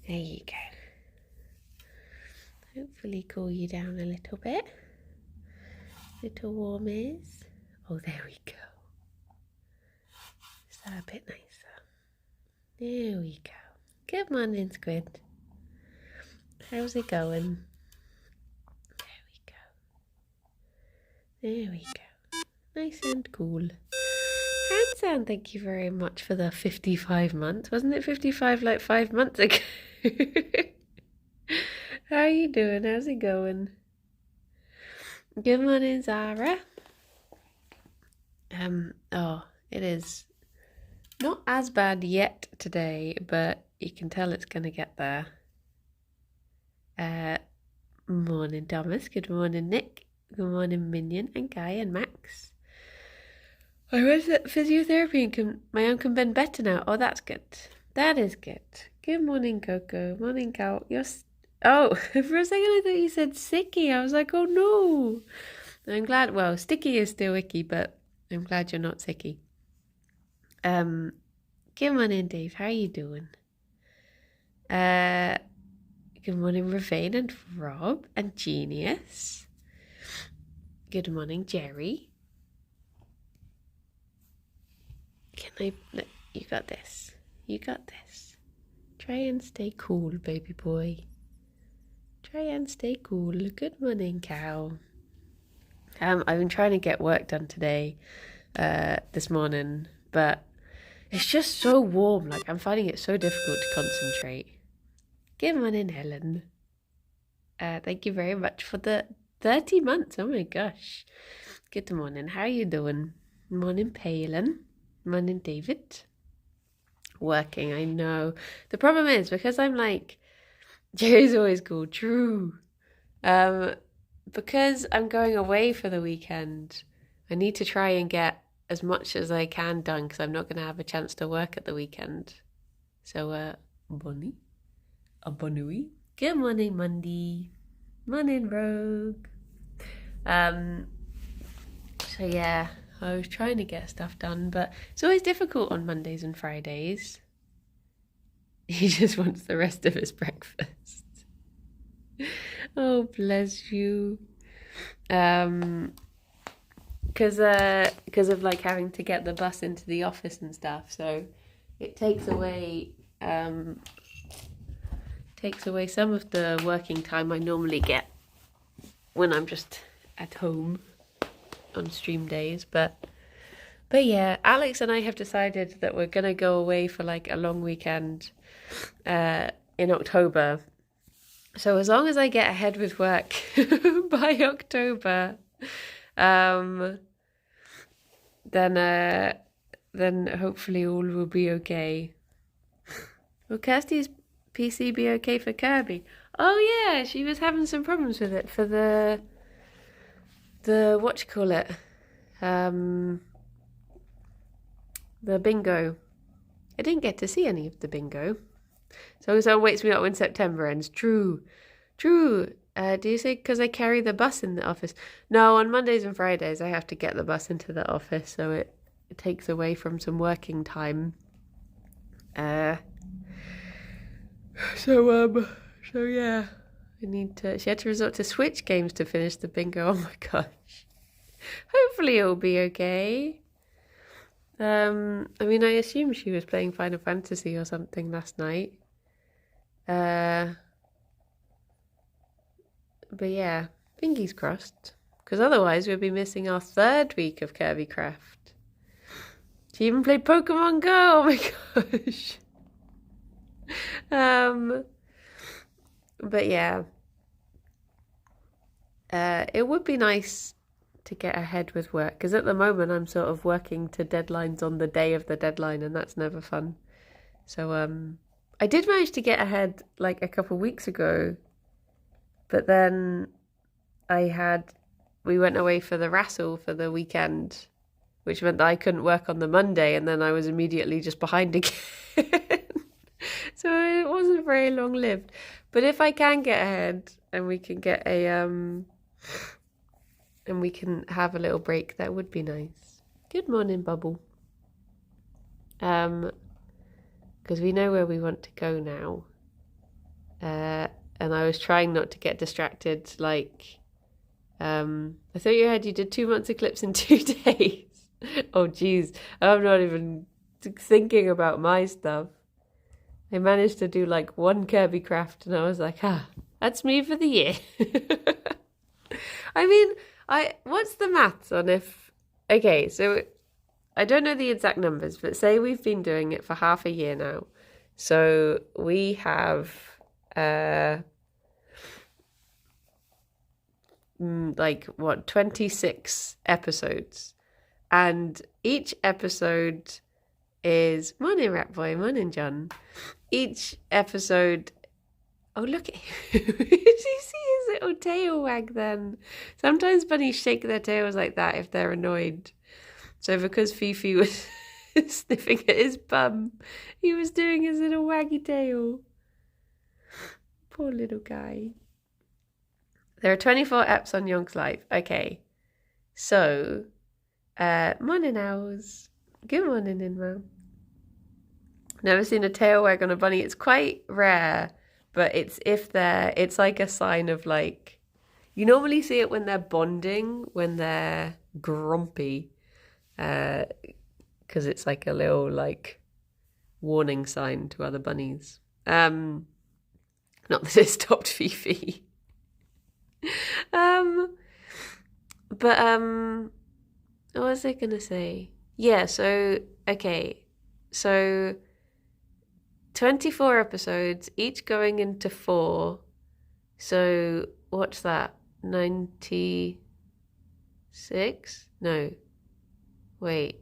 There you go. Hopefully cool you down a little bit. Little warmies. Oh, there we go. Is that a bit nicer? There we go. Good morning, Squid. How's it going? There we go. There we go. Nice and cool. Hansan, thank you very much for the 55 months. Wasn't it 55 like 5 months ago? How are you doing? How's it going? Good morning, Zara. Oh, it is not as bad yet today, but you can tell it's going to get there. Morning, Thomas. Good morning, Nick. Good morning, Minion and Guy and Max. I went to physiotherapy and my arm can bend better now. Oh, that's good. That is good. Good morning, Coco. Morning, Cow. Oh, for a second I thought you said sicky. I was like, oh no. I'm glad. Well, sticky is still icky, but I'm glad you're not sicky. Good morning, Dave. How are you doing? Good morning, Ravane and Rob and Genius. Good morning, Gerry. You got this. You got this. Try and stay cool, baby boy. Try and stay cool. Good morning, Cow. I've been trying to get work done today, this morning, but it's just so warm. Like, I'm finding it so difficult to concentrate. Good morning, Helen. Thank you very much for the 30 months. Oh my gosh. Good morning. How are you doing? Morning, Palin. Morning, David. Working, I know. The problem is, because I'm like, Jerry's always cool. True. Because I'm going away for the weekend, I need to try and get as much as I can done because I'm not going to have a chance to work at the weekend. So, Bonnie. Bonnie. Good morning, Monday. Morning, Rogue. So yeah, I was trying to get stuff done, but it's always difficult on Mondays and Fridays. He just wants the rest of his breakfast. Oh, bless you. Because of like having to get the bus into the office and stuff, so it takes away some of the working time I normally get when I'm just at home on stream days. But yeah, Alex and I have decided that we're gonna go away for like a long weekend in October. So as long as I get ahead with work by October, then hopefully all will be okay. Will Kirsty's PC be okay for Kirby? Oh yeah, she was having some problems with it for the what you call it, the bingo. I didn't get to see any of the bingo. So it wakes me up when September ends. True. Do you say because I carry the bus in the office? No, on Mondays and Fridays I have to get the bus into the office, so it takes away from some working time. So yeah, she had to resort to Switch games to finish the bingo. Oh my gosh. Hopefully it'll be okay. I mean, I assume she was playing Final Fantasy or something last night. But yeah, fingers crossed. Because otherwise we'll be missing our 3rd week of Kirby Craft. She even played Pokemon Go! Oh my gosh! But yeah. It would be nice to get ahead with work. Because at the moment I'm sort of working to deadlines on the day of the deadline and that's never fun. So, I did manage to get ahead like a couple of weeks ago. But then we went away for the wrestle for the weekend, which meant that I couldn't work on the Monday, and then I was immediately just behind again. So it wasn't very long lived. But if I can get ahead and we can get and we can have a little break, that would be nice. Good morning, Bubble. Because we know where we want to go now. and I was trying not to get distracted. Like, I thought you did 2 months of clips in 2 days. Oh, geez. I'm not even thinking about my stuff. I managed to do like 1 Kirby craft, and I was like, that's me for the year. I mean, what's the maths on if... Okay, so I don't know the exact numbers, but say we've been doing it for half a year now. So we have... like what, 26 episodes, and each episode is morning rat boy, morning John. Each episode, oh look at him. Did you see his little tail wag then? Sometimes bunnies shake their tails like that if they're annoyed. So because Fifi was sniffing at his bum, he was doing his little waggy tail. Poor little guy. There are 24 eps on Yonk's Life. Okay. So, morning owls. Good morning, Inma. Never seen a tail wag on a bunny. It's quite rare, but it's like a sign of like, you normally see it when they're bonding, when they're grumpy, because it's like a little like warning sign to other bunnies. Not that it stopped Fifi. But what was I gonna say? Yeah, so okay. So 24 episodes, each going into 4. So what's that? 96? No. Wait.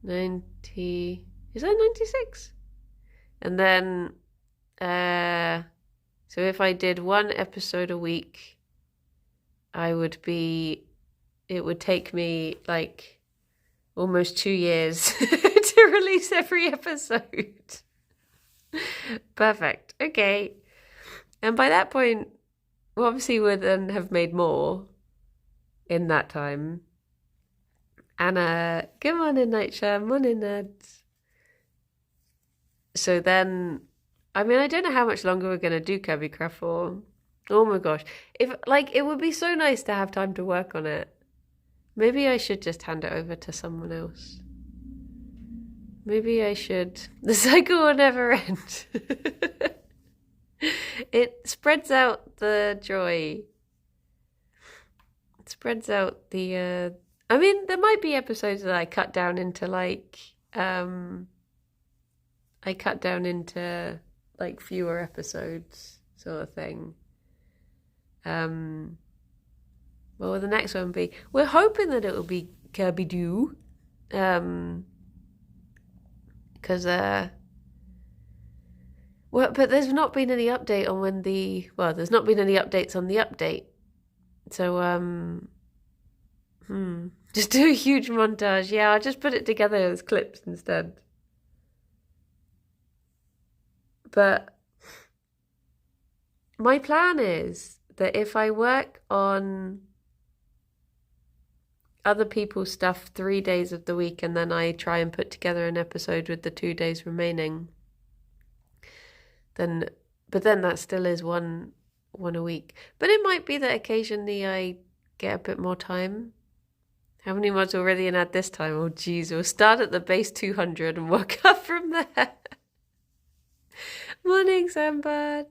90, is that 96? And then so if I did 1 episode a week, it would take me like almost 2 years to release every episode. Perfect. Okay. And by that point, we obviously would then have made more in that time. Anna, good morning, Nightshare. Morning, nerds. So then, I mean, I don't know how much longer we're going to do Kirby Craft for. Oh my gosh. It would be so nice to have time to work on it. Maybe I should just hand it over to someone else. Maybe I should. The cycle will never end. It spreads out the joy. It spreads out the... I mean, there might be episodes that I cut down into fewer episodes sort of thing. What will the next one be? We're hoping that it will be Kirby Doo. Because but there's not been any update on when there's not been any updates on the update. So just do a huge montage. Yeah, I'll just put it together as clips instead. But my plan is that if I work on other people's stuff 3 days of the week, and then I try and put together an episode with the 2 days remaining, then that still is one a week. But it might be that occasionally I get a bit more time. How many mods already in ad this time? Oh geez, we'll start at the base 200 and work up from there. Morning, Sambad.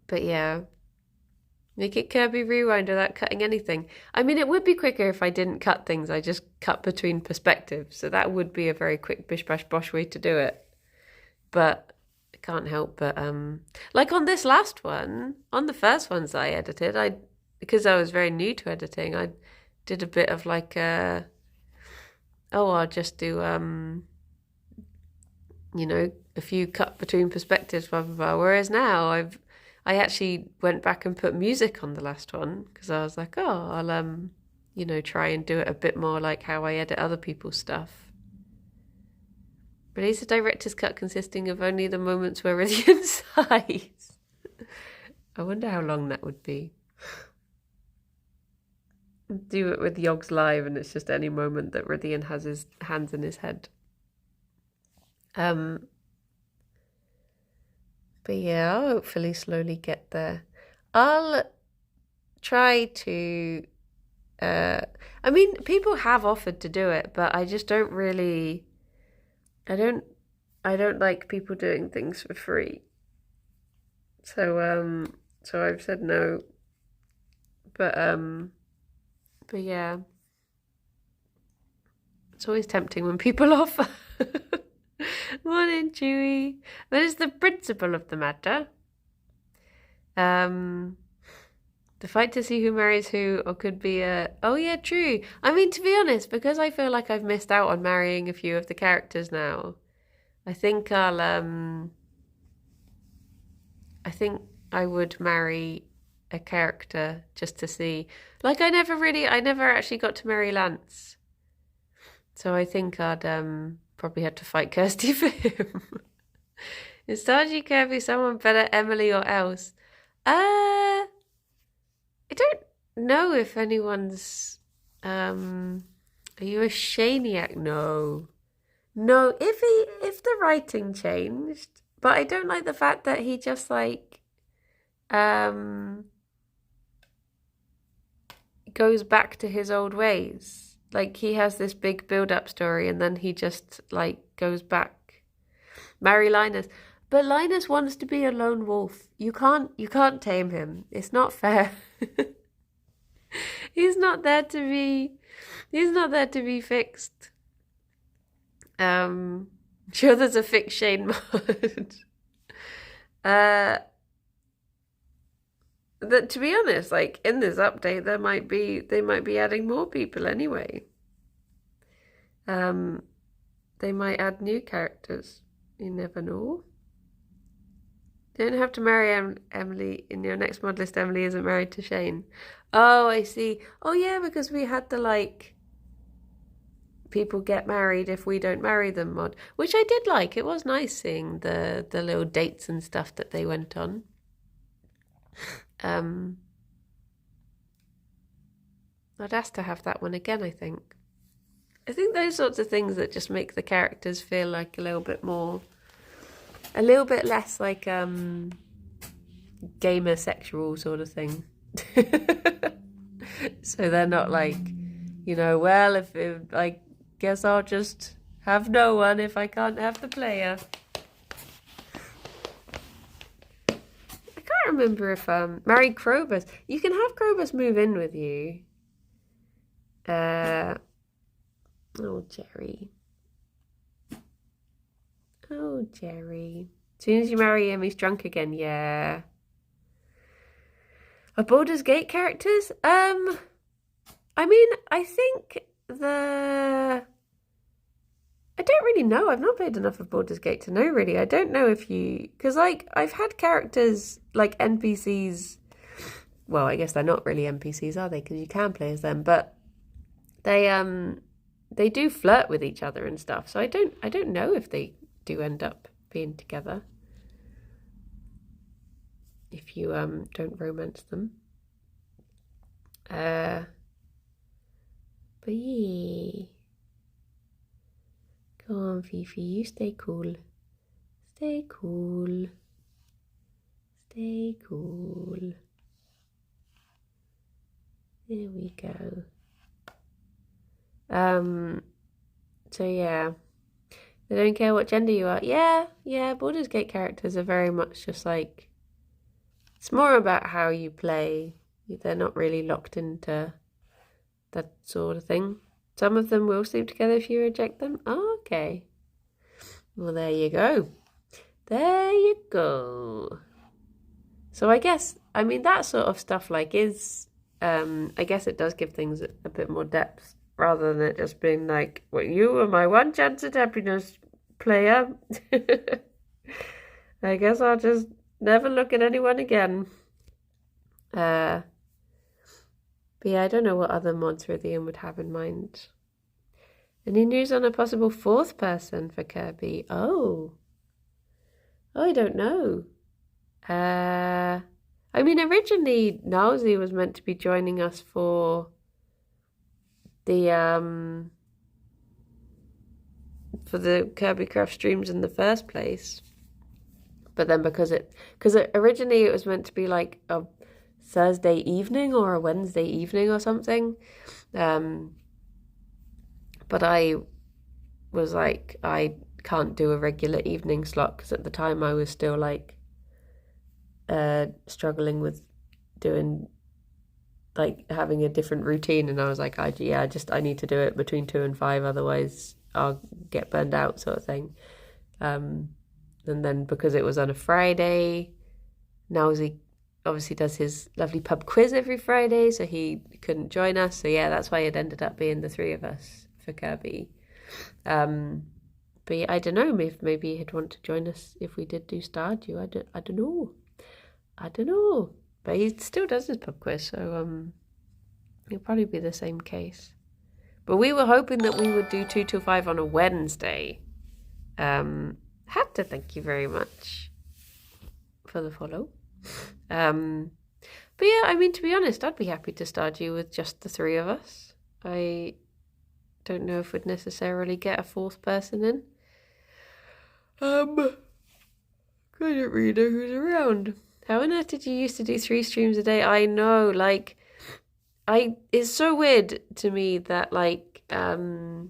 But yeah, make it Kirby Rewind without cutting anything. I mean, it would be quicker if I didn't cut things. I just cut between perspectives. So that would be a very quick bish bash bosh way to do it. But I can't help but like on this last one, on the first ones I edited, because I was very new to editing, I did a bit of like I'll just do a few cut between perspectives, blah blah blah. Whereas now I actually went back and put music on the last one because I was like, I'll try and do it a bit more like how I edit other people's stuff. Release a director's cut consisting of only the moments where Rithian sighs. I wonder how long that would be. Do it with Yogg's Live and it's just any moment that Rithian has his hands in his head. But yeah, I'll hopefully slowly get there. I'll try to I mean, people have offered to do it, but I just don't really I don't like people doing things for free. So I've said no. But yeah. It's always tempting when people offer. Morning, Chewy. That is the principle of the matter. The fight to see who marries who, or could be a... Oh, yeah, true. I mean, to be honest, because I feel like I've missed out on marrying a few of the characters now, I think I think I would marry a character just to see. Like, I never actually got to marry Lance. So I think I'd probably have to fight Kirsty for him. Instead, you can be someone better, Emily or else. I don't know if anyone's. Are you a Shaniac? No, no. If the writing changed, but I don't like the fact that he just like goes back to his old ways. Like he has this big build-up story, and then he just like goes back. Marry Linus. But Linus wants to be a lone wolf. You can't tame him. It's not fair. He's not there to be fixed. Sure there's a fix Shane mod. That to be honest, like in this update they might be adding more people anyway. They might add new characters. You never know. Don't have to marry Emily in your next mod list. Emily isn't married to Shane. Oh, I see. Oh yeah, because we had the like people get married if we don't marry them mod, which I did like. It was nice seeing the little dates and stuff that they went on. I'd ask to have that one again, I think. I think those sorts of things that just make the characters feel like a little bit less like gamer sexual sort of thing. So they're not like, well, if I guess I'll just have no one if I can't have the player. I can't remember if married Krobus. You can have Krobus move in with you. Oh, Gerry. Oh, Gerry. As soon as you marry him, he's drunk again. Yeah. Are Baldur's Gate characters? I mean, I think I don't really know. I've not played enough of Baldur's Gate to know, really. I don't know if you... Because, like, I've had characters, like, NPCs... Well, I guess they're not really NPCs, are they? Because you can play as them. But they do flirt with each other and stuff. So I don't know if they do end up being together. If you don't romance them. But yeah. Go on, Fifi, you stay cool. Stay cool. Stay cool. There we go. So yeah. They don't care what gender you are. Yeah, Baldur's Gate characters are very much just like... It's more about how you play. They're not really locked into that sort of thing. Some of them will sleep together if you reject them. Oh, okay. Well, there you go. There you go. So I guess, I mean, that sort of stuff like is... I guess it does give things a bit more depth rather than it just being like, well, you are my one chance at happiness, player. I guess I'll just never look at anyone again. But yeah, I don't know what other mods Rithian would have in mind. Any news on a possible fourth person for Kirby? Oh, I don't know. I mean, originally, Nowsy was meant to be joining us for the Kirby Craft streams in the first place. But then because originally it was meant to be like a Thursday evening or a Wednesday evening or something. But I was like, I can't do a regular evening slot because at the time I was still like struggling with doing like having a different routine, and I was like, I need to do it between 2 and 5, otherwise I'll get burned out, sort of thing. And then because it was on a Friday, Nowsy obviously does his lovely pub quiz every Friday, so he couldn't join us. So yeah, that's why it ended up being the 3 of us for Kirby. But yeah, I don't know, maybe he'd want to join us if we did do Stardew. I don't know. But he still does his pub quiz, so it'll probably be the same case. But we were hoping that we would do 2 till 5 on a Wednesday. Had to thank you very much for the follow. But yeah, I mean, to be honest, I'd be happy to Stardew with just the 3 of us. I don't know if we'd necessarily get a 4th person in. I don't really know who's around. How on earth did you used to do 3 streams a day? I know, like, it's so weird to me that, like, when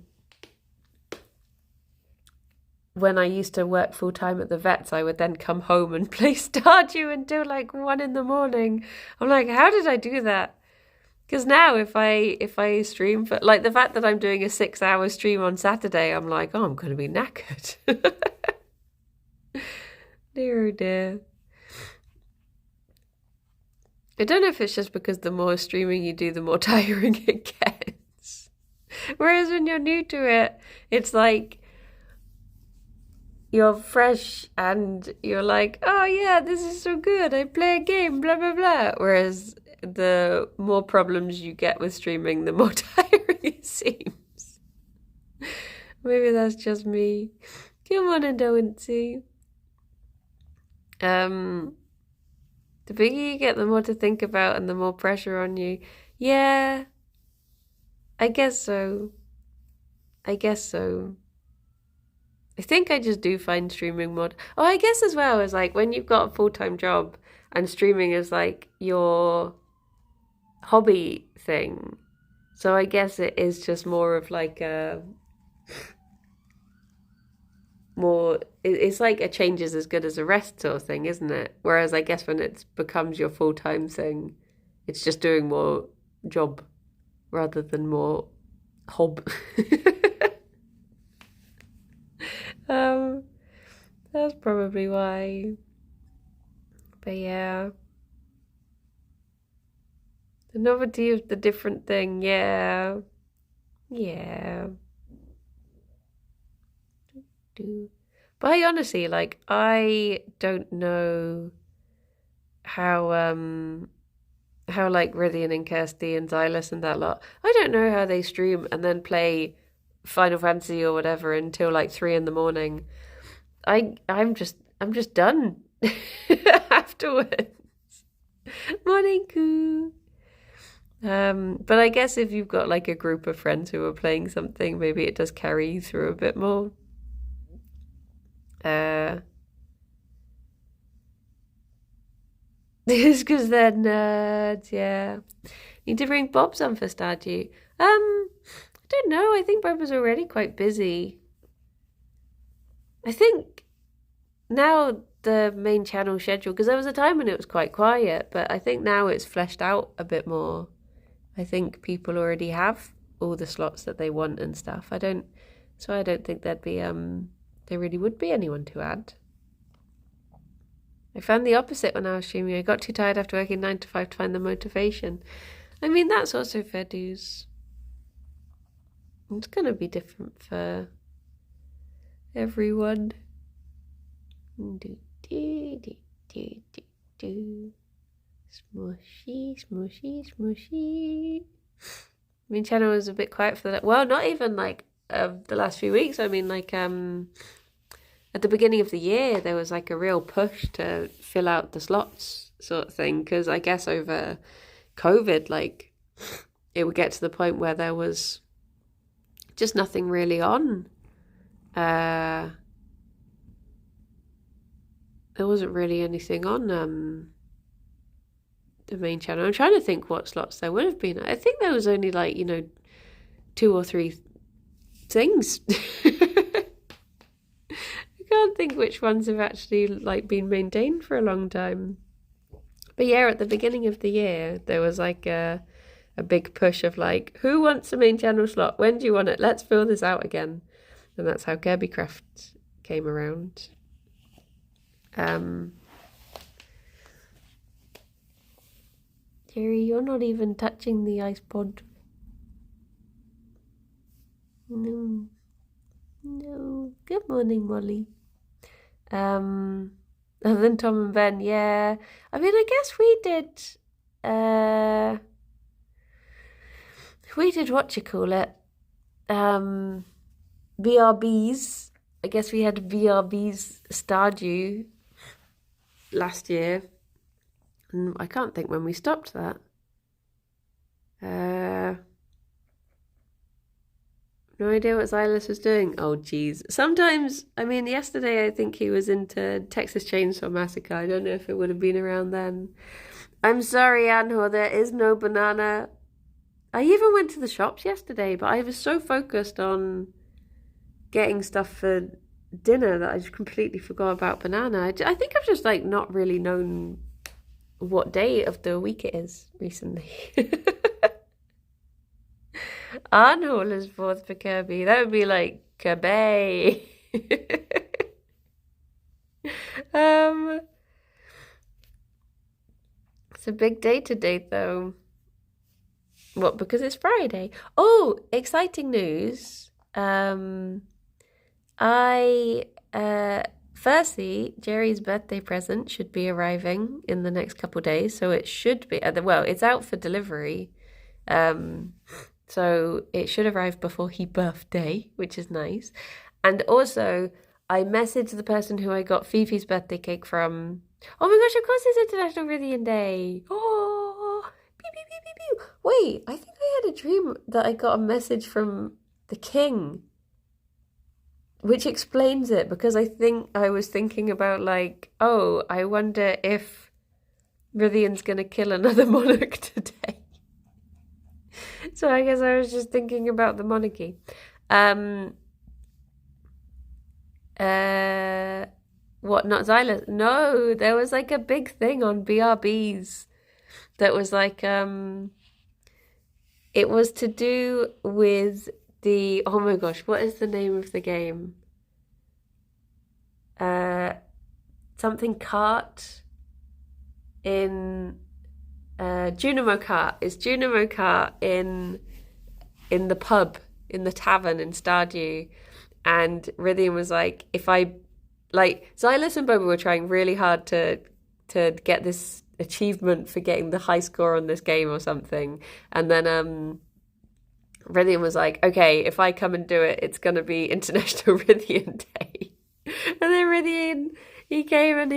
I used to work full time at the vets, I would then come home and play Stardew until like 1 a.m. I'm like, how did I do that? Because now if I stream for, like, the fact that I'm doing a 6-hour stream on Saturday, I'm like, oh, I'm going to be knackered. Dear, oh dear. I don't know if it's just because the more streaming you do, the more tiring it gets. Whereas when you're new to it, it's like you're fresh and you're like, oh yeah, this is so good. I play a game, blah, blah, blah. Whereas the more problems you get with streaming, the more tiring it seems. Maybe that's just me. Come on, Adowincy. The bigger you get, the more to think about and the more pressure on you. Yeah, I guess so. I think I just do find streaming more... Oh, I guess as well as like when you've got a full-time job and streaming is like your hobby thing. So I guess it is just more of like a... It's like a change is as good as a rest sort of thing, isn't it? Whereas I guess when it becomes your full-time thing, it's just doing more job rather than more hob. That's probably why. But yeah, the novelty of the different thing. Yeah. But I honestly, like, I don't know how like Rythian and Kirsty and Xylus and that lot, I don't know how they stream and then play Final Fantasy or whatever until like 3 a.m. I'm just done afterwards. Morning, Koo. But I guess if you've got like a group of friends who are playing something, maybe it does carry you through a bit more. It's because they're nerds, yeah. Need to bring Bob's on for Stardew. I don't know. I think Bob was already quite busy. I think now the main channel schedule, because there was a time when it was quite quiet, but I think now it's fleshed out a bit more. I think people already have all the slots that they want and stuff. I don't think there'd be there really would be anyone to add. I found the opposite when I was streaming. I got too tired after working 9 to 5 to find the motivation. I mean, that's also fair dues. It's going to be different for everyone. Smushy, smushy, smushy. I mean, channel was a bit quiet for that. Well, not even like the last few weeks. I mean, like at the beginning of the year, there was like a real push to fill out the slots sort of thing. Because I guess over COVID, like it would get to the point where there was just nothing really on. there wasn't really anything on the main channel. I'm trying to think what slots there would have been. I think there was only like, 2 or 3 things. I can't think which ones have actually like been maintained for a long time. But yeah, at the beginning of the year, there was like a big push of like, who wants a main channel slot? When do you want it? Let's fill this out again. And that's how Kirbycraft came around. Gerry, you're not even touching the ice pod. No. Good morning, Molly. And then Tom and Ben, yeah. I mean, I guess we did what you call it? BRBs. I guess we had BRBs Stardew last year. And I can't think when we stopped that. No idea what Silas was doing. Oh, geez. Sometimes, I mean, yesterday I think he was into Texas Chainsaw Massacre. I don't know if it would have been around then. I'm sorry, Anhor, there is no banana. I even went to the shops yesterday, but I was so focused on getting stuff for dinner that I just completely forgot about banana. I think I've just, like, not really known what day of the week it is recently. Arnold is fourth for Kirby. That would be like Kirby. It's a big day today, though. What? Because it's Friday. Oh, exciting news. Firstly, Gerry's birthday present should be arriving in the next couple of days, so it should be. Well, it's out for delivery. So it should arrive before his birthday, which is nice. And also, I messaged the person who I got Fifi's birthday cake from. Oh my gosh, of course it's International Rithian Day. Oh, pew, pew, pew, pew, pew. Wait, I think I had a dream that I got a message from the king, which explains it, because I think I was thinking about like, oh, I wonder if Rithian's going to kill another monarch today. So I guess I was just thinking about the monarchy. What, not Xylus? No, there was like a big thing on BRBs that was like, it was to do with the, oh my gosh, what is the name of the game? Something kart in... Junimo Kart. It's Junimo Kart in the pub, in the tavern in Stardew. And Rithian was like, if I, like, Xylus and Boba were trying really hard to get this achievement for getting the high score on this game or something. And then Rithian was like, okay, if I come and do it, it's going to be International Rithian Day. And then Rithian, he came and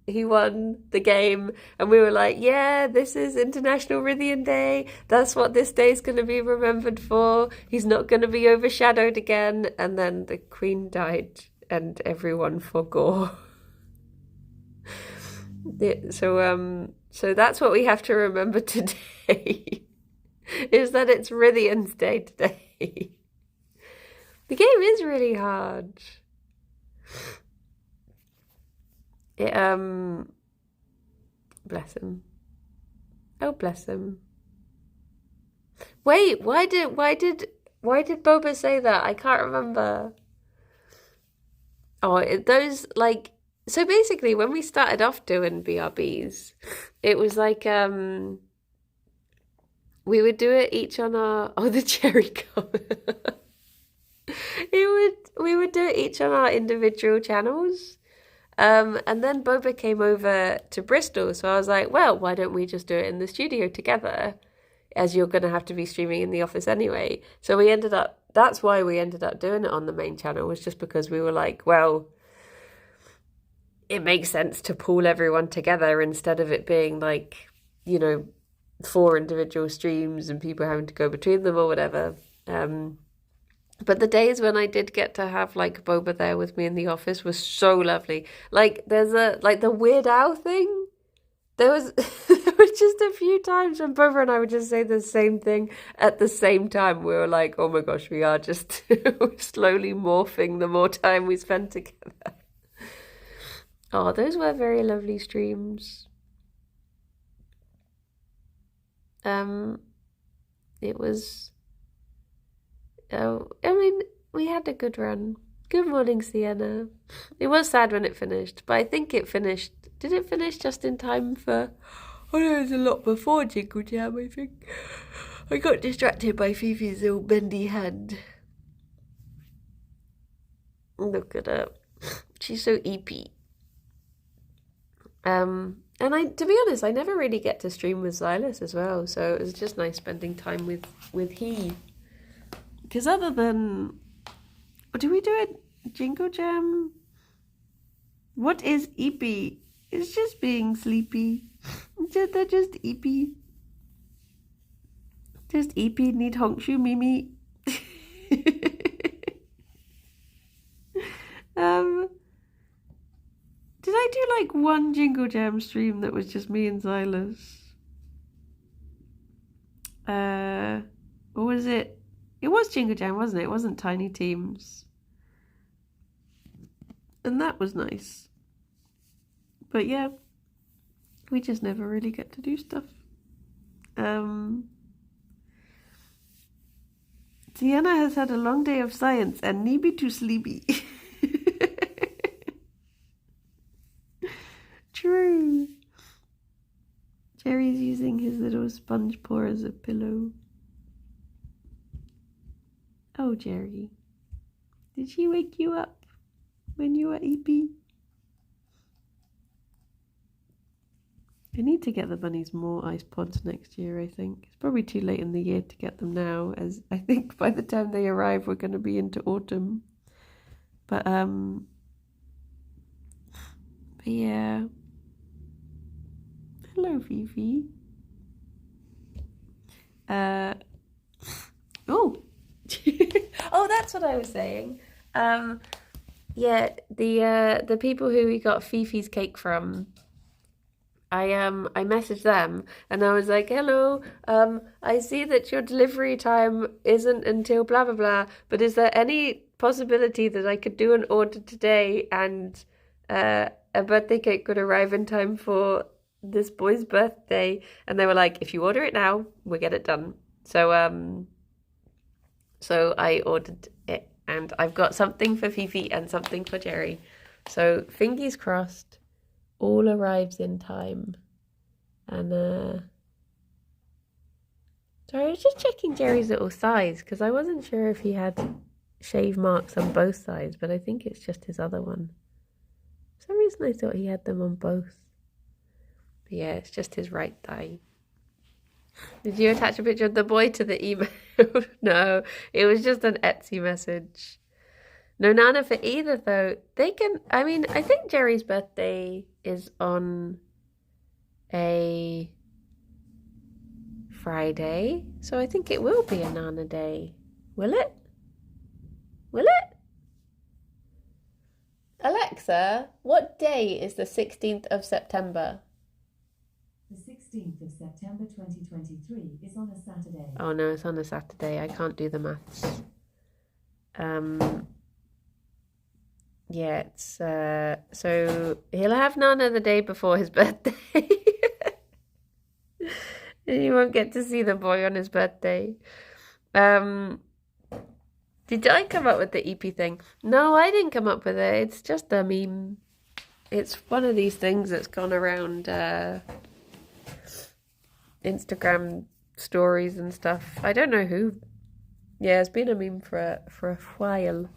he won the game, and we were like, yeah, this is International Rithian Day. That's what this day is going to be remembered for. He's not going to be overshadowed again. And then the Queen died, and everyone forgot. So that's what we have to remember today, is that it's Rithian's Day today. The game is really hard. Bless him. Oh, bless him. Wait, why did Boba say that? I can't remember. Oh, those, like, so basically when we started off doing BRBs, it was like we would do it each on our the cherry comment. We would do it each on our individual channels. And then Boba came over to Bristol, so I was like, well, why don't we just do it in the studio together, as you're going to have to be streaming in the office anyway. So that's why we ended up doing it on the main channel, was just because we were like, well, it makes sense to pool everyone together instead of it being like, 4 individual streams and people having to go between them or whatever. But the days when I did get to have like Boba there with me in the office was so lovely. Like there's the Weird Al thing. There was just a few times when Boba and I would just say the same thing at the same time. We were like, oh my gosh, we are just slowly morphing the more time we spend together. Oh, those were very lovely streams. It was. Oh, I mean, we had a good run. Good morning, Sienna. It was sad when it finished, but I think it finished. Did it finish just in time for? Oh no, it was a lot before Jingle Jam, I think. I got distracted by Fifi's little bendy hand. Look at her. She's so eepy. And to be honest, I never really get to stream with Silas as well, so it was just nice spending time with he. Because other than, do we do a Jingle Jam? What is eepy? It's just being sleepy. They're just eepy. Just eepy, need honkshu Mimi. Did I do like one Jingle Jam stream that was just me and Silas? Or was it? It was Jingle Jam, wasn't it? It wasn't Tiny Teams. And that was nice. But yeah, we just never really get to do stuff. Sienna has had a long day of science and need be too sleepy. True. Gerry's using his little sponge paw as a pillow. Oh, Gerry. Did she wake you up when you were eepy? I need to get the bunnies more ice pods next year, I think. It's probably too late in the year to get them now, as I think by the time they arrive, we're going to be into autumn. But yeah. Hello, Fifi. Oh. Oh, that's what I was saying. Yeah, the people who we got Fifi's cake from, I messaged them and I was like, hello, I see that your delivery time isn't until blah blah blah, but is there any possibility that I could do an order today and a birthday cake could arrive in time for this boy's birthday? And they were like, if you order it now, we'll get it done. So I ordered it, and I've got something for Fifi and something for Gerry. So fingers crossed, all arrives in time. And sorry, I was just checking Gerry's little size because I wasn't sure if he had shave marks on both sides, but I think it's just his other one. For some reason I thought he had them on both. But yeah, it's just his right thigh. Did you attach a picture of the boy to the email? No, it was just an Etsy message. No Nana for either, though. They can, I mean, I think Gerry's birthday is on a Friday, so I think it will be a Nana day. Will it? Will it? Alexa, what day is the 16th of September? The 16th of September 2023 is on a Saturday. Oh no, it's on a Saturday. I can't do the maths. Yeah, it's so he'll have Nana the day before his birthday. And you won't get to see the boy on his birthday. Did I come up with the EP thing? No, I didn't come up with it. It's just a meme. It's one of these things that's gone around Instagram stories and stuff. I don't know who. Yeah, it's been a meme for a while.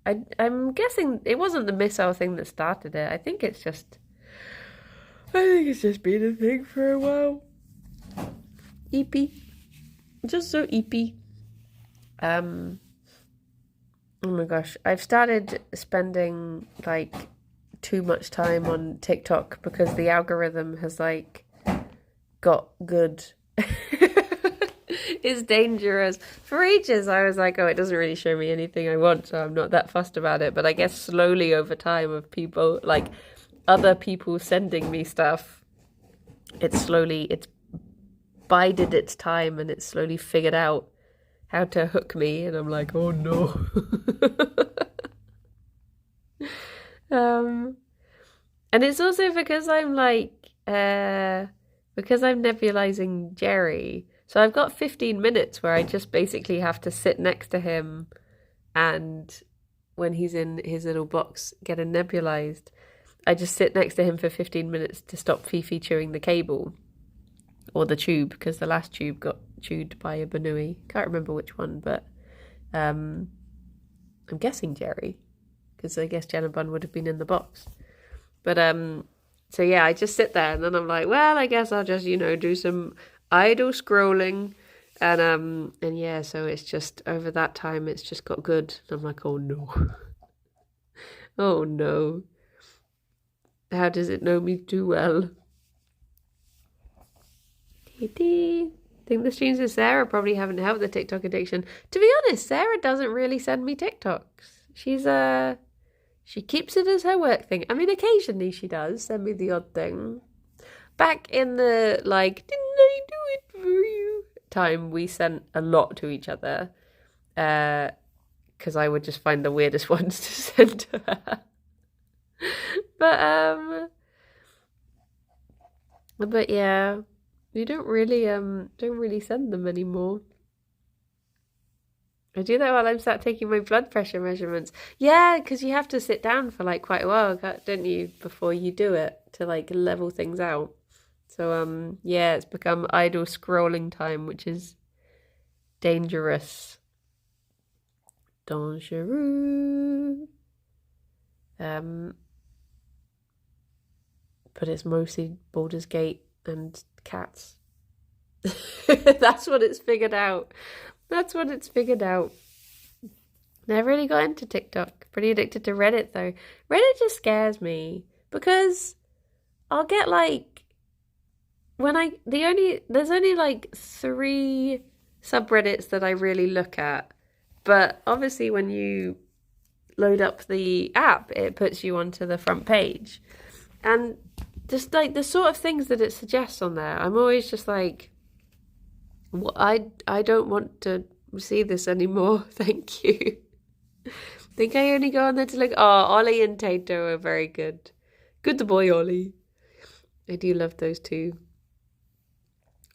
I'm guessing it wasn't the missile thing that started it. I think it's just been a thing for a while. EP. Just so EP. Oh my gosh. I've started spending like too much time on TikTok because the algorithm has like got good. It's dangerous. For ages, I was like, oh, it doesn't really show me anything I want, so I'm not that fussed about it. But I guess slowly over time of people, like other people sending me stuff, it's bided its time and it's slowly figured out how to hook me. And I'm like, oh no. And it's also because I'm like, because I'm nebulizing Gerry. So I've got 15 minutes where I just basically have to sit next to him and when he's in his little box getting nebulized, I just sit next to him for 15 minutes to stop Fifi chewing the cable or the tube because the last tube got chewed by a Banui. Can't remember which one, but I'm guessing Gerry because I guess Jen and Bun would have been in the box. But so yeah, I just sit there and then I'm like, well, I guess I'll just, do some idle scrolling. And yeah, so it's just over that time it's just got good. And I'm like, oh no. Oh no. How does it know me too well? I think the streams with Sarah probably haven't helped the TikTok addiction. To be honest, Sarah doesn't really send me TikToks. She keeps it as her work thing. I mean, occasionally she does send me the odd thing. Back in the, like, didn't I do it for you time, we sent a lot to each other. Because I would just find the weirdest ones to send to her. But yeah, we don't really send them anymore. I do that while I'm sat taking my blood pressure measurements. Yeah, because you have to sit down for like quite a while, don't you, before you do it to like level things out. So yeah, it's become idle scrolling time, which is dangerous. Dangerous. But it's mostly Baldur's Gate and cats. That's what it's figured out. Never really got into TikTok. Pretty addicted to Reddit though. Reddit just scares me because I'll get like there's only like 3 subreddits that I really look at. But obviously when you load up the app, it puts you onto the front page. And just like the sort of things that it suggests on there, I'm always just like, I don't want to see this anymore. Thank you. I think I only go on there to like, oh, Ollie and Tato are very good. Good boy, Ollie. I do love those two.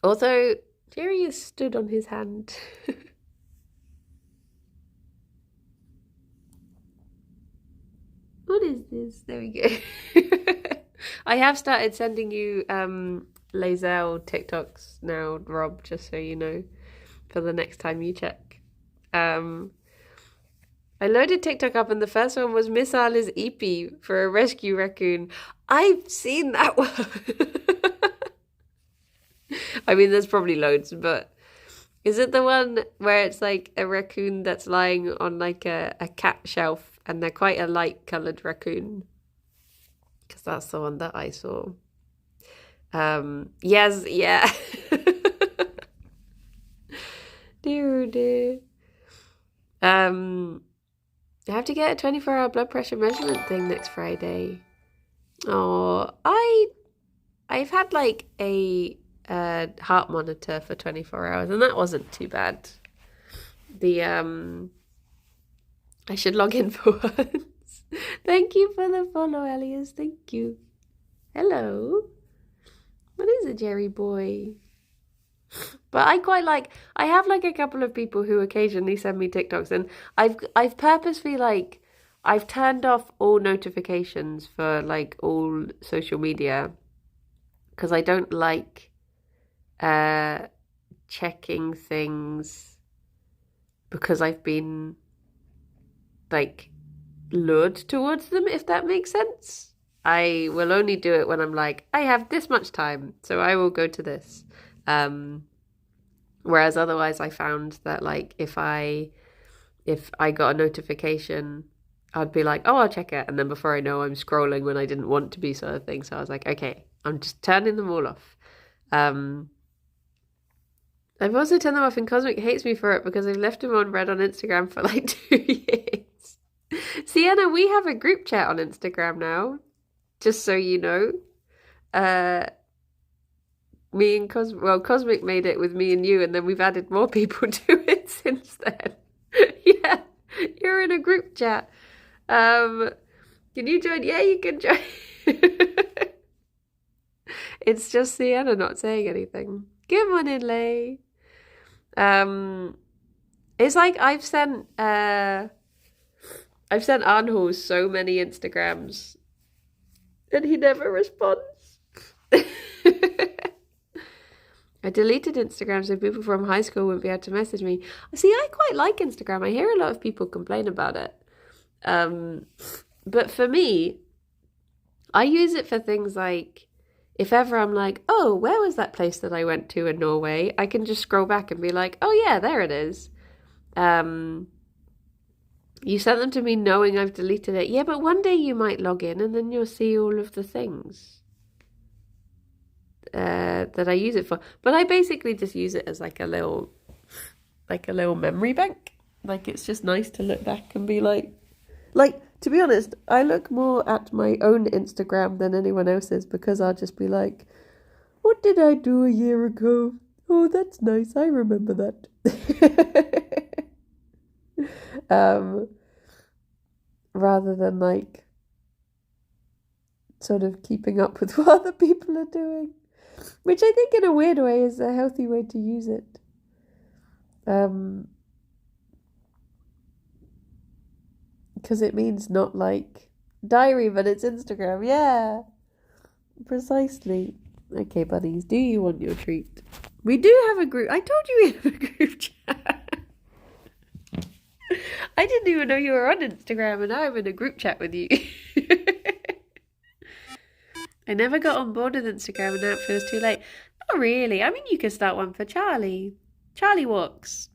Although Gerry is stood on his hand. What is this? There we go. I have started sending you Lazel TikToks now, Rob, just so you know, for the next time you check. I loaded TikTok up and the first one was Miss Ali's EP for a rescue raccoon. I've seen that one. I mean, there's probably loads, but is it the one where it's like a raccoon that's lying on like a cat shelf and they're quite a light coloured raccoon? Because that's the one that I saw. Yes, yeah. Dear, dear. I have to get a 24-hour blood pressure measurement thing next Friday. Oh, I've had like a heart monitor for 24 hours and that wasn't too bad. I should log in for once. Thank you for the follow, Elias. Thank you. Hello. What is it, Gerry boy? But I have like a couple of people who occasionally send me TikToks and I've purposely like, I've turned off all notifications for like all social media because I don't like checking things because I've been like lured towards them, if that makes sense. I will only do it when I'm like, I have this much time, so I will go to this. Whereas otherwise I found that like if I got a notification, I'd be like, oh, I'll check it. And then before I know, I'm scrolling when I didn't want to be sort of thing. So I was like, okay, I'm just turning them all off. I've also turned them off, and Cosmic hates me for it because I've left him on red on Instagram for like 2 years. Sienna, we have a group chat on Instagram now, just so you know. Me and Cosmic made it with me and you, and then we've added more people to it since then. Yeah, you're in a group chat. Can you join? Yeah, you can join. It's just Sienna not saying anything. Good morning, Lay. It's like I've sent Arnhol so many Instagrams, and he never responds. I deleted Instagram so people from high school wouldn't be able to message me. See, I quite like Instagram. I hear a lot of people complain about it. But for me, I use it for things like, if ever I'm like, oh, where was that place that I went to in Norway? I can just scroll back and be like, oh yeah, there it is. You sent them to me knowing I've deleted it. Yeah, but one day you might log in and then you'll see all of the things that I use it for. But I basically just use it as like a little memory bank. Like, it's just nice to look back and be like, to be honest, I look more at my own Instagram than anyone else's, because I'll just be like, what did I do a year ago? Oh, that's nice. I remember that. Rather than like sort of keeping up with what other people are doing, which I think in a weird way is a healthy way to use it. Because it means not like diary, but it's Instagram. Yeah, precisely. Okay, bunnies, do you want your treat? We do have a group. I told you we have a group chat. I didn't even know you were on Instagram, and now I'm in a group chat with you. I never got on board with Instagram, and now it feels too late. Not really. I mean, you could start one for Charlie. Charlie walks.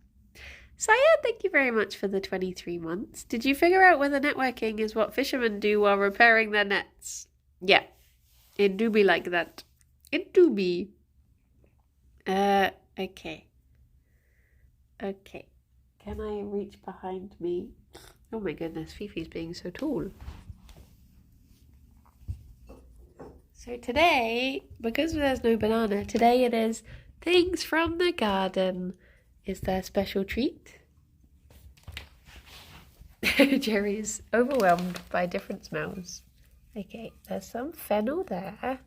Syed, thank you very much for the 23 months. Did you figure out whether networking is what fishermen do while repairing their nets? Yeah, it do be like that. It do be. Okay. Okay. Can I reach behind me? Oh my goodness, Fifi's being so tall. So today, because there's no banana, today it is things from the garden. Is their special treat? Gerry's overwhelmed by different smells. Okay, there's some fennel there.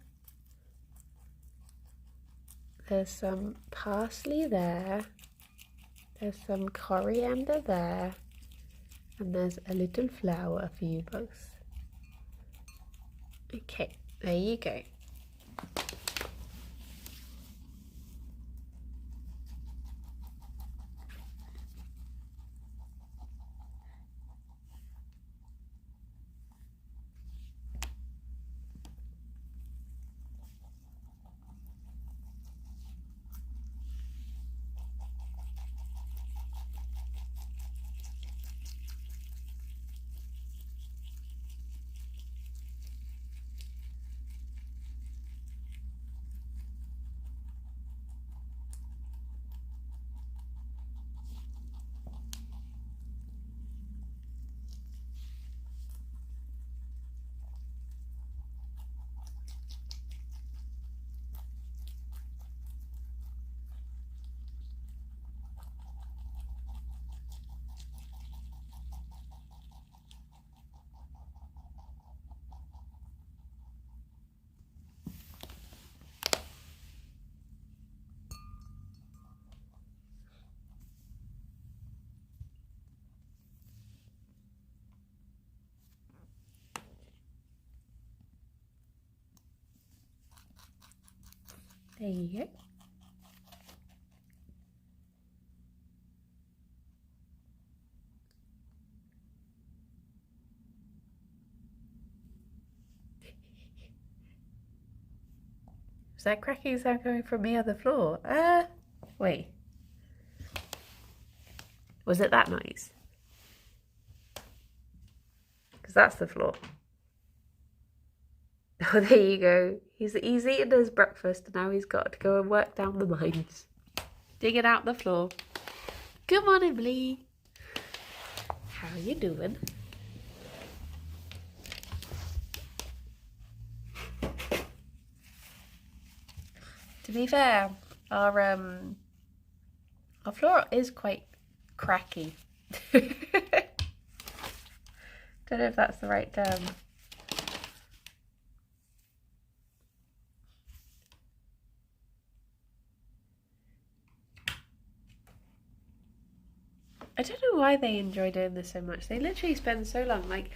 There's some parsley there. There's some coriander there. And there's a little flower for you both. Okay, there you go. There you go. Is that cracking sound coming from me on the floor? Wait. Was it that noise? Because that's the floor. Oh, there you go. He's eaten his breakfast and now he's got to go and work down the mines. digging out the floor. Good morning, Blee. How are you doing? To be fair, our floor is quite cracky. Don't know if that's the right term. I don't know why they enjoy doing this so much. They literally spend so long. Like,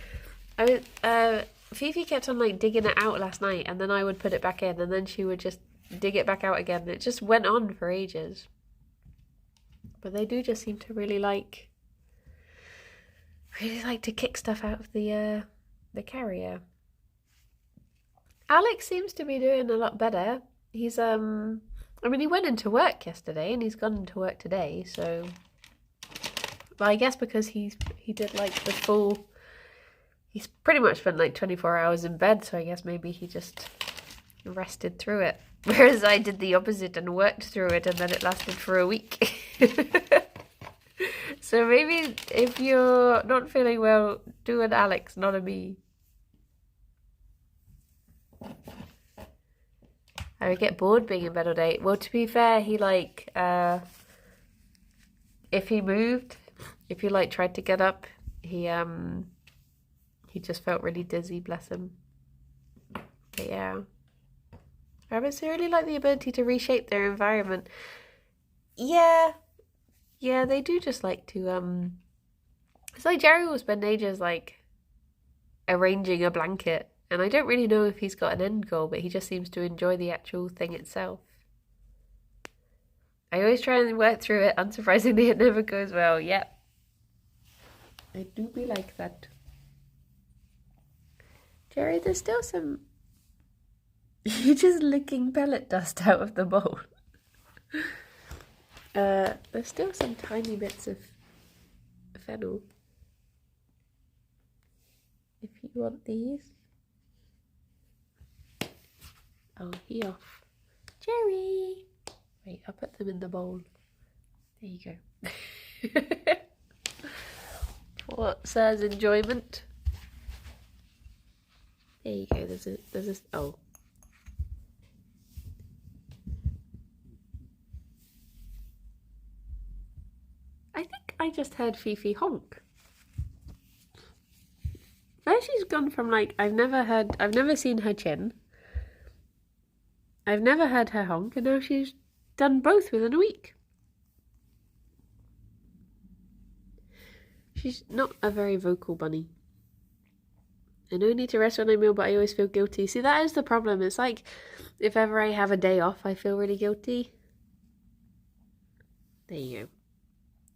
Fifi kept on like digging it out last night, and then I would put it back in, and then she would just dig it back out again. It just went on for ages. But they do just seem to really like to kick stuff out of the carrier. Alex seems to be doing a lot better. He's I mean, he went into work yesterday, and he's gone into work today, so. But I guess because he did like the full, he's pretty much spent like 24 hours in bed, so I guess maybe he just rested through it. Whereas I did the opposite and worked through it, and then it lasted for a week. So maybe if you're not feeling well, do an Alex, not a me. I would get bored being in bed all day. Well, to be fair, he like, if he moved, if he like tried to get up, he just felt really dizzy, bless him. But yeah. Rabbits really like the ability to reshape their environment. Yeah, they do just like to it's like Gerry will spend ages like arranging a blanket, and I don't really know if he's got an end goal, but he just seems to enjoy the actual thing itself. I always try and work through it. Unsurprisingly, it never goes well. Yep. I do be like that. Gerry, there's still some... You're just licking pellet dust out of the bowl. There's still some tiny bits of fennel. If you want these. Oh, he off. Gerry! Wait, I'll put them in the bowl. There you go. What says enjoyment? There you go. There's a. Oh. I think I just heard Fifi honk. There she's gone from like I've never seen her chin. I've never heard her honk, and now she's done both within a week. She's not a very vocal bunny. I know I need to rest when I meal, but I always feel guilty. See, that is the problem. It's like, if ever I have a day off, I feel really guilty. There you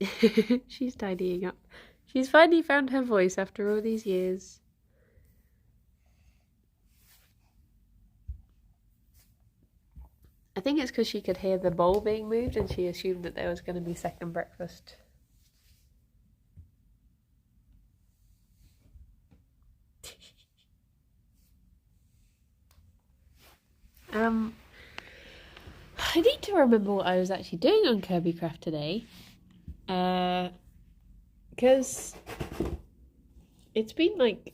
go. She's tidying up. She's finally found her voice after all these years. I think it's because she could hear the bowl being moved, and she assumed that there was going to be second breakfast. I need to remember what I was actually doing on Kirby Craft today. Because it's been like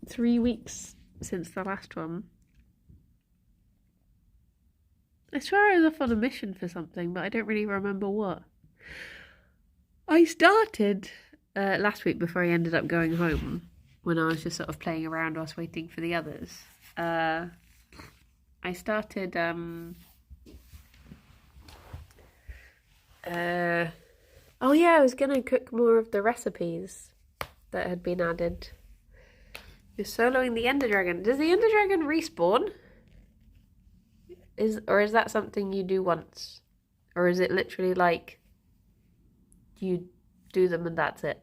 3 weeks since the last one. I swear I was off on a mission for something, but I don't really remember what. I started last week before I ended up going home, when I was just sort of playing around whilst waiting for the others. I started oh yeah, I was gonna cook more of the recipes that had been added. You're soloing the Ender Dragon. Does the Ender Dragon respawn? Or is that something you do once? Or is it literally like you do them and that's it?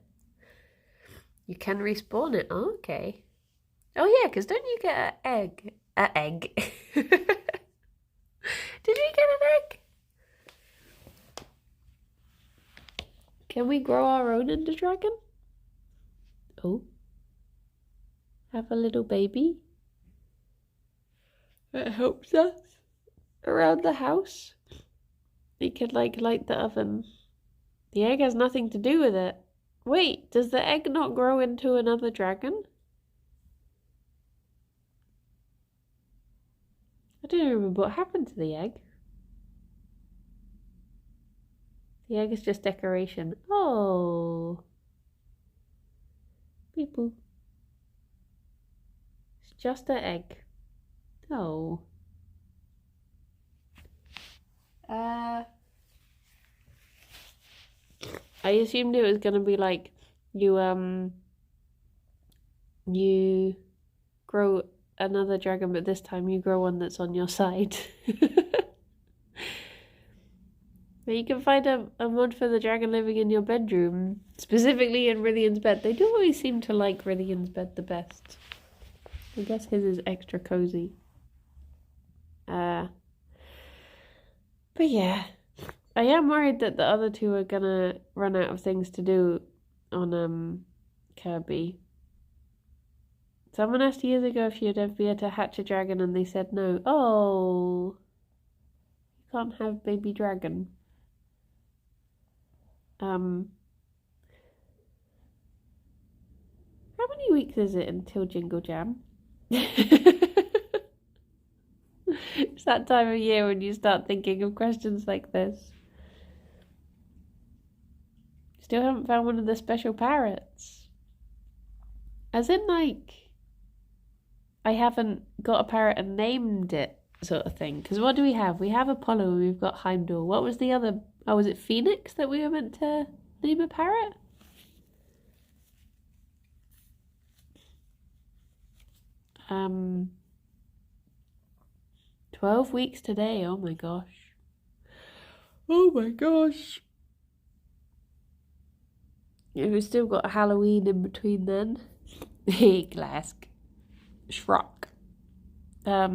You can respawn it. Oh, okay. Oh yeah, because don't you get an egg? An egg. Did we get an egg? Can we grow our own Ender Dragon? Oh. Have a little baby. It helps us around the house. You could like light the oven. The egg has nothing to do with it. Wait, does the egg not grow into another dragon? I don't remember what happened to the egg. The egg is just decoration. Oh. Beep boop. It's just an egg. Oh. I assumed it was gonna be like you grow another dragon, but this time you grow one that's on your side. But you can find a mod for the dragon living in your bedroom, specifically in Rillian's bed. They do always seem to like Rillian's bed the best. I guess his is extra cozy. But yeah, I am worried that the other two are gonna run out of things to do on Kirby. Someone asked years ago if you'd ever be able to hatch a dragon, and they said no. Oh, you can't have baby dragon. How many weeks is it until Jingle Jam? It's that time of year when you start thinking of questions like this. Still haven't found one of the special parrots. As in, like, I haven't got a parrot and named it, sort of thing. Because what do we have? We have Apollo and we've got Heimdall. What was the other? Oh, was it Phoenix that we were meant to name a parrot? Um, 12 weeks today. Oh my gosh. Oh my gosh. Yeah, we've still got Halloween in between then. Hey, Glask. Shrock. I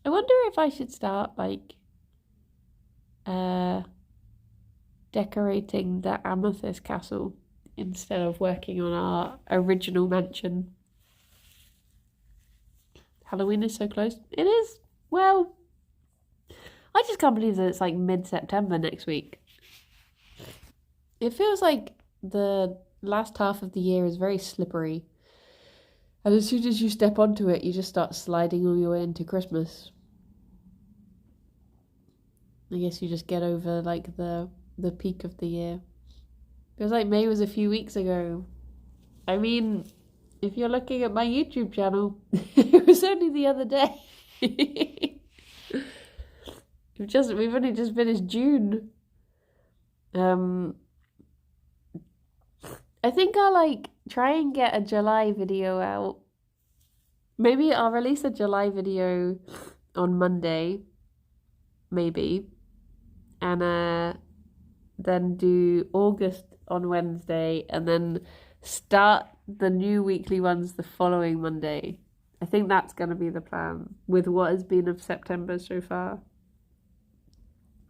wonder if I should start, like, decorating the Amethyst Castle instead of working on our original mansion. Halloween is so close. It is. Well, I just can't believe that it's like mid-September next week. It feels like the last half of the year is very slippery. And as soon as you step onto it, you just start sliding all your way into Christmas. I guess you just get over like the peak of the year. Feels like May was a few weeks ago. I mean, if you're looking at my YouTube channel, it was only the other day. We've only just finished June. I think I'll like try and get a July video out. Maybe I'll release a July video on Monday, maybe, and then do August on Wednesday, and then start the new weekly ones the following Monday. I think that's going to be the plan with what has been of September so far.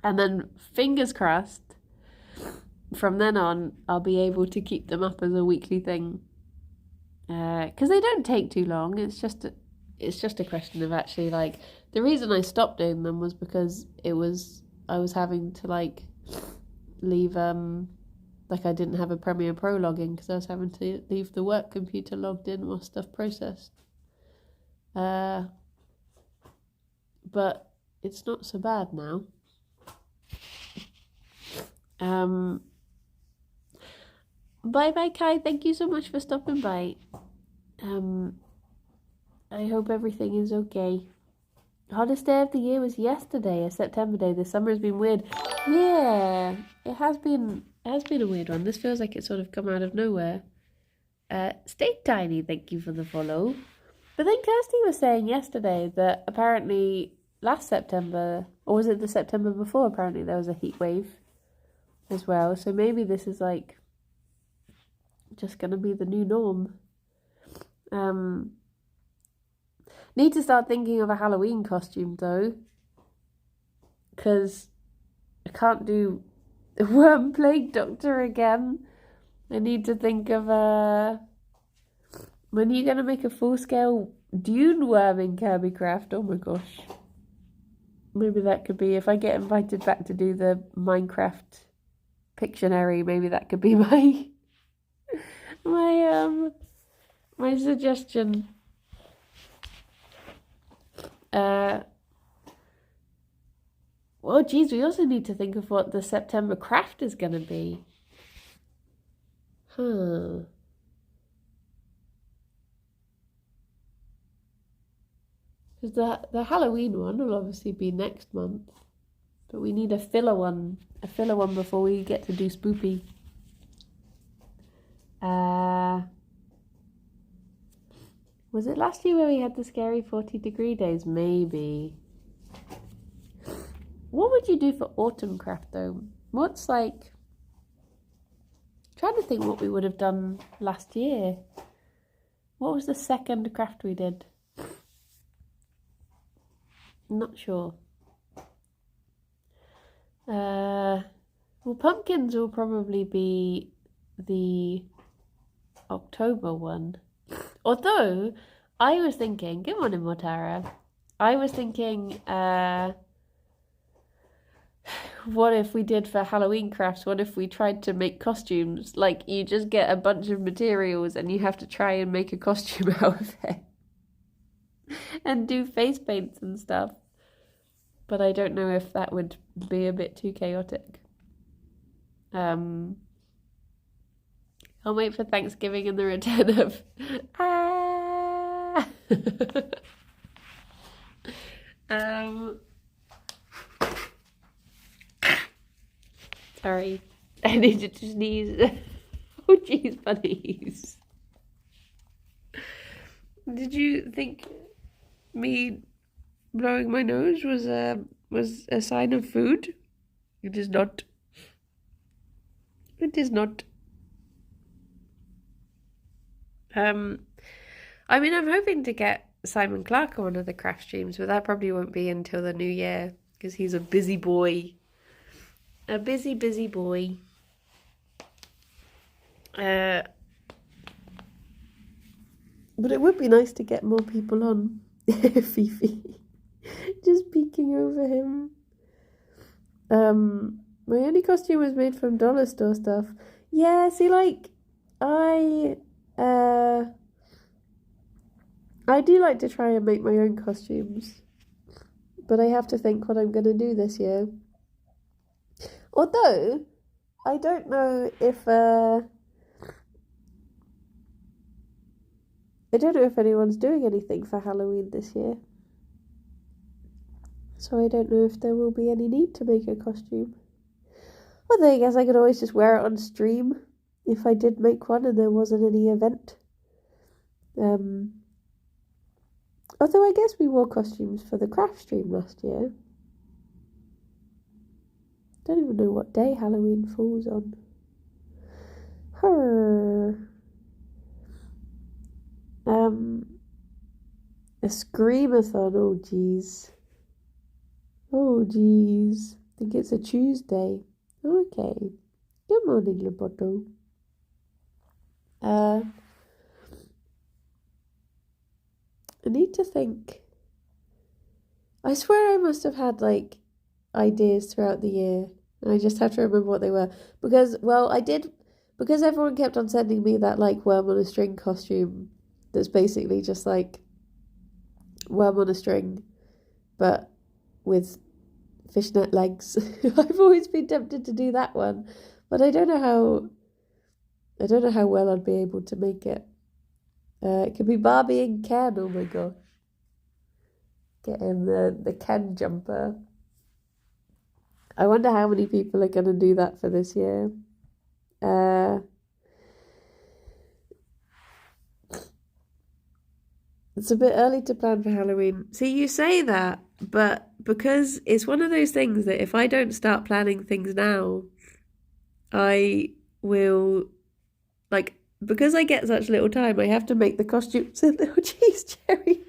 And then, fingers crossed, from then on, I'll be able to keep them up as a weekly thing. Because they don't take too long. It's just a question of actually, like, the reason I stopped doing them was because I was having to, like, leave, like, I didn't have a Premiere Pro login because I was having to leave the work computer logged in while stuff processed. But it's not so bad now. Bye Kai, thank you so much for stopping by. I hope everything is okay. Hottest day of the year was yesterday, a September day. The summer has been weird. Yeah, it has been a weird one. This feels like it's sort of come out of nowhere. Stay Tiny, thank you for the follow. But then Kirsty was saying yesterday that apparently last September, or was it the September before, apparently there was a heat wave as well. So maybe this is like just gonna be the new norm. Need to start thinking of a Halloween costume though, because I can't do Worm Plague Doctor again. I need to think of when are you gonna make a full scale Dune worm in Kirby Craft? Oh my gosh. Maybe that could be, if I get invited back to do the Minecraft Pictionary, maybe that could be my suggestion. Well, geez, we also need to think of what the September craft is going to be. Huh. Because the Halloween one will obviously be next month. But we need a filler one before we get to do Spoopy. Was it last year where we had the scary 40-degree days? Maybe. What would you do for autumn craft though? What's like... trying to think what we would have done last year. What was the second craft we did? Not sure. Well, pumpkins will probably be the October one. Although, I was thinking, good morning, Motara. I was thinking, what if we did for Halloween crafts? What if we tried to make costumes? Like, you just get a bunch of materials and you have to try and make a costume out of it. And do face paints and stuff. But I don't know if that would be a bit too chaotic. I'll wait for Thanksgiving and the return of... Sorry, I needed to sneeze. Oh jeez, bunnies. Did you think me blowing my nose was a sign of food? It is not. It is not. I mean, I'm hoping to get Simon Clark on one of the craft streams, but that probably won't be until the new year because he's a busy boy. A busy boy. But it would be nice to get more people on. Fifi. Just peeking over him. My only costume was made from dollar store stuff. Yeah, see, like, I do like to try and make my own costumes. But I have to think what I'm going to do this year. Although, I don't know if anyone's doing anything for Halloween this year. So I don't know if there will be any need to make a costume. Although I guess I could always just wear it on stream if I did make one and there wasn't any event. Although I guess we wore costumes for the craft stream last year. Don't even know what day Halloween falls on. A screamathon, oh jeez. Oh jeez. I think it's a Tuesday. Okay. Good morning, Loboto. I need to think. I swear I must have had like ideas throughout the year. And I just have to remember what they were. Because everyone kept on sending me that like worm on a string costume that's basically just like worm on a string but with fishnet legs. I've always been tempted to do that one, but I don't know how well I'd be able to make it. It could be Barbie and Ken. Oh my gosh, getting the Ken jumper. I wonder how many people are going to do that for this year. It's a bit early to plan for Halloween. See, you say that, but because it's one of those things that if I don't start planning things now, I will, like, because I get such little time, I have to make the costumes in the, oh jeez, Gerry.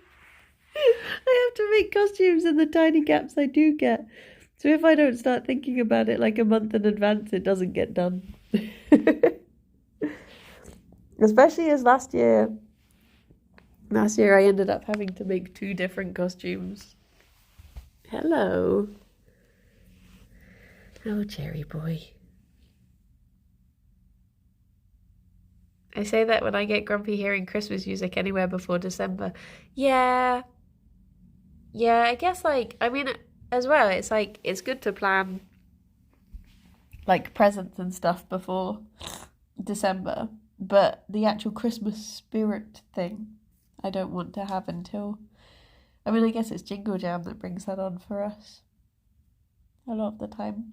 I have to make costumes in the tiny gaps I do get. So if I don't start thinking about it like a month in advance, it doesn't get done. Especially as last year I ended up having to make 2 different costumes. Hello. Oh, Gerry boy. I say that when I get grumpy hearing Christmas music anywhere before December. Yeah. Yeah, I guess, like, I mean, as well, it's like, it's good to plan, like, presents and stuff before December. But the actual Christmas spirit thing, I don't want to have until... I mean, I guess it's Jingle Jam that brings that on for us. A lot of the time.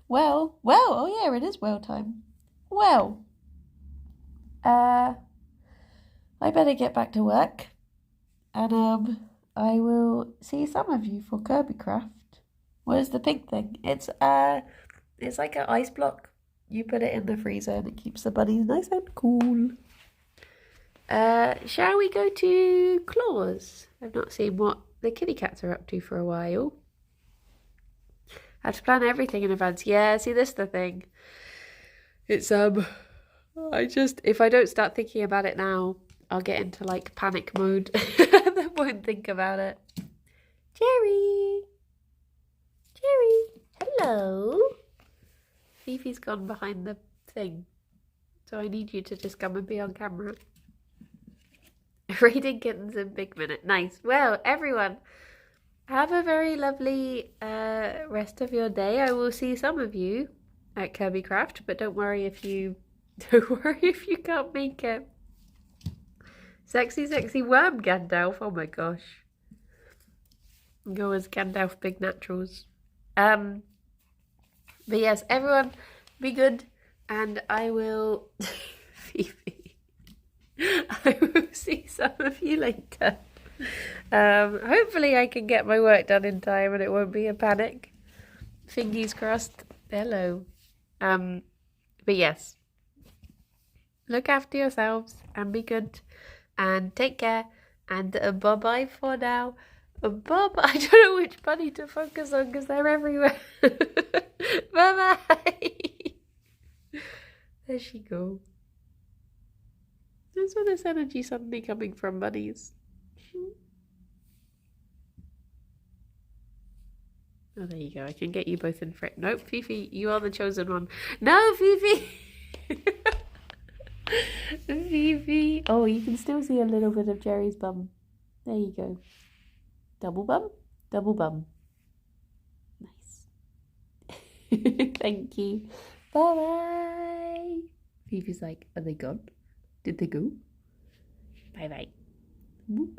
Well, oh yeah, it is well time. Well, I better get back to work. And, I will see some of you for Kirby Craft. What is the pink thing? It's like an ice block. You put it in the freezer and it keeps the bunnies nice and cool. Shall we go to Claus? I've not seen what the kitty cats are up to for a while. I have to plan everything in advance. Yeah, see, this is the thing. It's, if I don't start thinking about it now, I'll get into, like, panic mode. And then won't think about it. Gerry! Hello! Fifi's gone behind the thing. So I need you to just come and be on camera. Reading Kittens in Big Minute. Nice. Well, everyone, have a very lovely rest of your day. I will see some of you at Kirby Craft, but don't worry if you can't make it. Sexy, sexy worm, Gandalf. Oh my gosh. Go as Gandalf Big Naturals. But yes, everyone, be good, and I will... Fifi. I will see some of you later. Hopefully I can get my work done in time and it won't be a panic. Fingers crossed. Hello. But yes. Look after yourselves and be good and take care and bye-bye for now. Bye-bye. I don't know which bunny to focus on because they're everywhere. Bye-bye. There she goes. There's all this energy suddenly coming from bunnies. Oh, there you go. I can get you both in front. Nope, Fifi, you are the chosen one. No, Fifi! Fifi. Oh, you can still see a little bit of Gerry's bum. There you go. Double bum? Double bum. Nice. Thank you. Bye-bye. Fifi's like, are they gone? Did they go? Bye-bye. Boop.